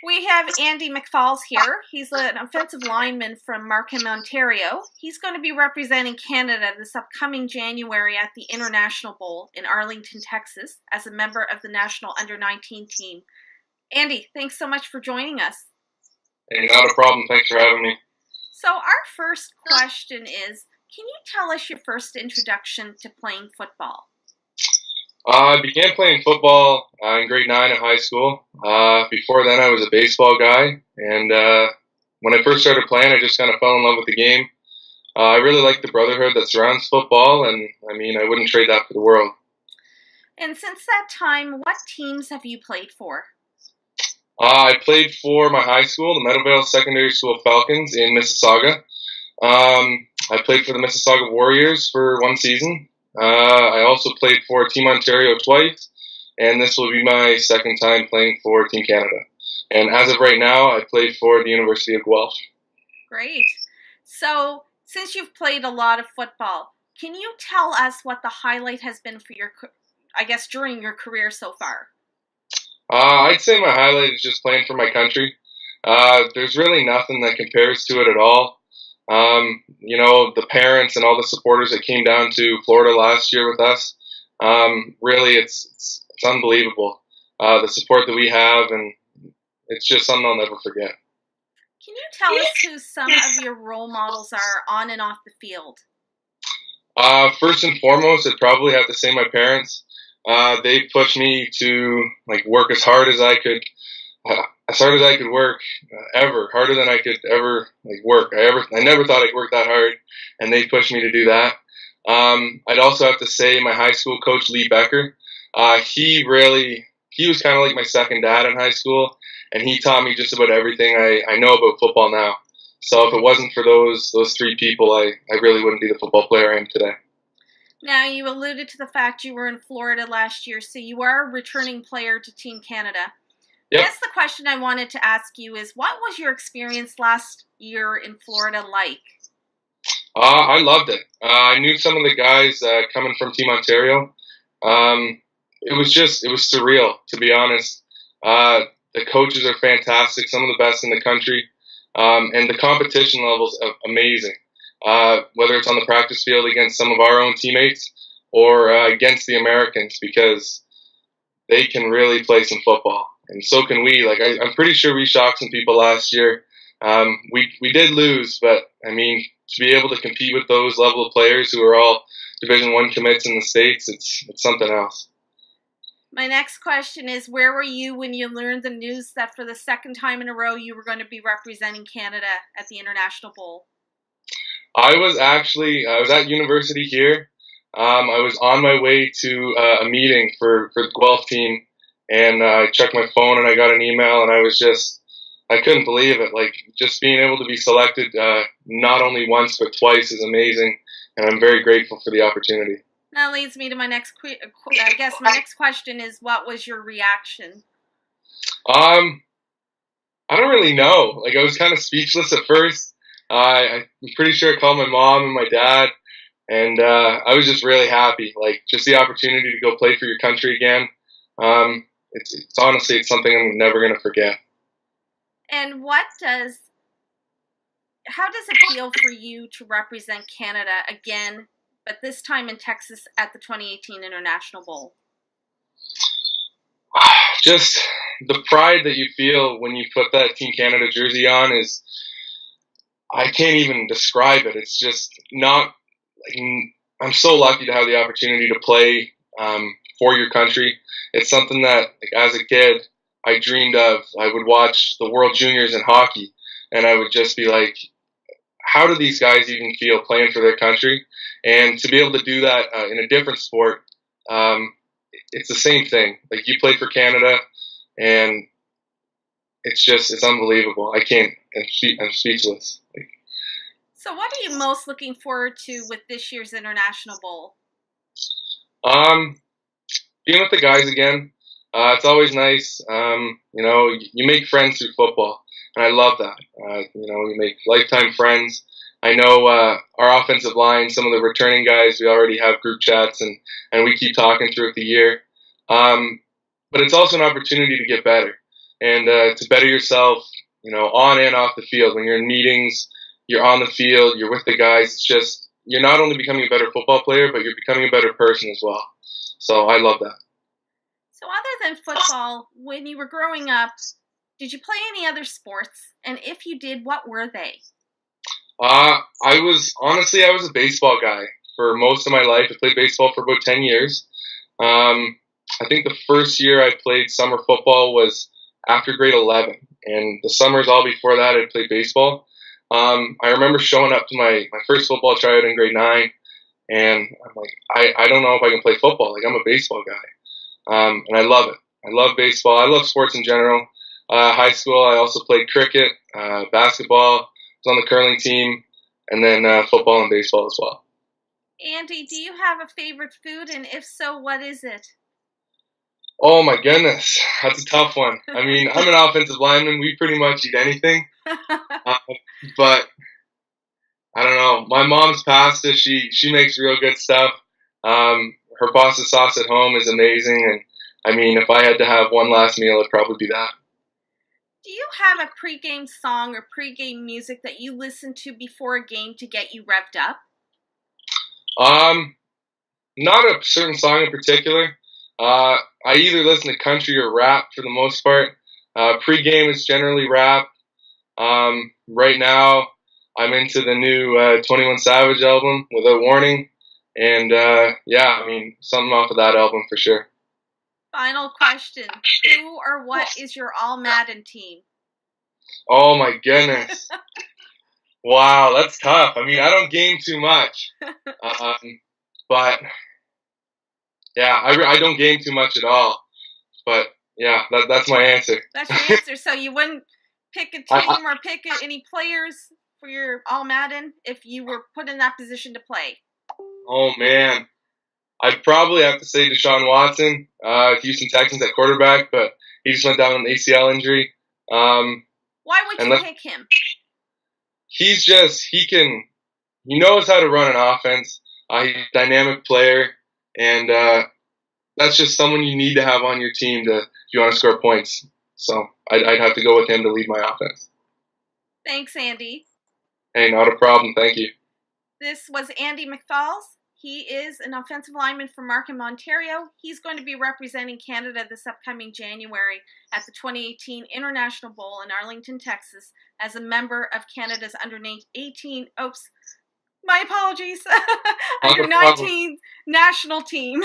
We have Andy McFalls here. He's an offensive lineman from Markham, Ontario. He's going to be representing Canada this upcoming January at the International Bowl in Arlington, Texas, as a member of the national under-19 team. Andy, thanks so much for joining us. Hey, not a problem. Thanks for having me. So our first question is, can you tell us your first introduction to playing football? I began playing football in grade 9 in high school. Before then, I was a baseball guy, and when I first started playing, I just kind of fell in love with the game. I really like the brotherhood that surrounds football, and I wouldn't trade that for the world. And since that time, what teams have you played for? I played for my high school, the Meadowvale Secondary School Falcons in Mississauga. I played for the Mississauga Warriors for one season. I also played for Team Ontario twice, and this will be my second time playing for Team Canada. And as of right now, I played for the University of Guelph. Great. So, since you've played a lot of football, can you tell us what the highlight has been for during your career so far? I'd say my highlight is just playing for my country. There's really nothing that compares to it at all. The parents and all the supporters that came down to Florida last year with us, really it's unbelievable. The support that we have, and it's just something I'll never forget. Can you tell us who some of your role models are on and off the field? First and foremost, I'd probably have to say my parents. They pushed me to work as hard as I could. As hard as I could work, harder than I could ever work. I never thought I'd work that hard, and they pushed me to do that. I'd also have to say my high school coach, Lee Becker. He was kind of like my second dad in high school, and he taught me just about everything I know about football now. So if it wasn't for those three people, I really wouldn't be the football player I am today. Now, you alluded to the fact you were in Florida last year, so you are a returning player to Team Canada. Yep. I guess the question I wanted to ask you is, what was your experience last year in Florida like? I loved it. I knew some of the guys coming from Team Ontario. It was surreal, to be honest. The coaches are fantastic, some of the best in the country, and the competition level's amazing. Whether it's on the practice field against some of our own teammates or against the Americans, because they can really play some football. And so can we. I'm pretty sure we shocked some people last year. We did lose, but to be able to compete with those level of players who are all Division I commits in the States, it's something else. My next question is, where were you when you learned the news that for the second time in a row you were going to be representing Canada at the International Bowl? I was at university here. I was on my way to a meeting for the Guelph team. And I checked my phone and I got an email, and I couldn't believe it. Just being able to be selected not only once but twice is amazing, and I'm very grateful for the opportunity. That leads me to my next my next question is, what was your reaction? I don't really know. I was kind of speechless at first. I'm pretty sure I called my mom and my dad, and I was just really happy. Just the opportunity to go play for your country again. It's honestly something I'm never going to forget. And how does it feel for you to represent Canada again, but this time in Texas at the 2018 International Bowl? Just the pride that you feel when you put that Team Canada jersey on I can't even describe it. It's just not, I'm so lucky to have the opportunity to play for your country. It's something that, as a kid, I dreamed of. I would watch the World Juniors in hockey, and I would just be like, how do these guys even feel playing for their country? And to be able to do that in a different sport, it's the same thing. You play for Canada, and it's unbelievable. I'm speechless. So what are you most looking forward to with this year's International Bowl? Being with the guys again. It's always nice. You make friends through football, and I love that. We make lifetime friends. I know our offensive line, some of the returning guys, we already have group chats, and we keep talking throughout the year. But it's also an opportunity to get better. and to better yourself, on and off the field. When you're in meetings, you're on the field, you're with the guys. It's just, you're not only becoming a better football player, but you're becoming a better person as well. So I love that. So other than football, when you were growing up, did you play any other sports? And if you did, what were they? I was a baseball guy for most of my life. I played baseball for about 10 years. I think the first year I played summer football was after grade 11. And the summers all before that, I played baseball. I remember showing up to my first football tryout in grade 9. And I'm like, I don't know if I can play football. Like, I'm a baseball guy. And I love it. I love baseball. I love sports in general. High school, I also played cricket, basketball, was on the curling team, and then football and baseball as well. Andy, do you have a favorite food? And if so, what is it? Oh, my goodness. That's a tough one. I mean, I'm an offensive lineman. We pretty much eat anything. But I don't know. My mom's pasta, she makes real good stuff. Her pasta sauce at home is amazing. And, I mean, if I had to have one last meal, it'd probably be that. Do you have a pregame song or pregame music that you listen to before a game to get you revved up? Not a certain song in particular. I either listen to country or rap for the most part. Pregame is generally rap. Right now, I'm into the new 21 Savage album, Without Warning. And, I mean, something off of that album for sure. Final question. Who or what is your all-Madden team? Oh, my goodness. Wow, that's tough. I mean, I don't game too much. But, yeah, I don't game too much at all. But, yeah, that's my answer. That's your answer. So you wouldn't pick a team or pick any players for your all-Madden if you were put in that position to play? Oh, man. I'd probably have to say Deshaun Watson, Houston Texans at quarterback, but he just went down with an ACL injury. Why would you pick him? He knows how to run an offense. He's a dynamic player, and that's just someone you need to have on your team if you want to score points. So I'd have to go with him to lead my offense. Thanks, Andy. Hey, not a problem. Thank you. This was Andy McFalls. He is an offensive lineman from Markham, Ontario. He's going to be representing Canada this upcoming January at the 2018 International Bowl in Arlington, Texas, as a member of Canada's under-18, my apologies, under-19 national team.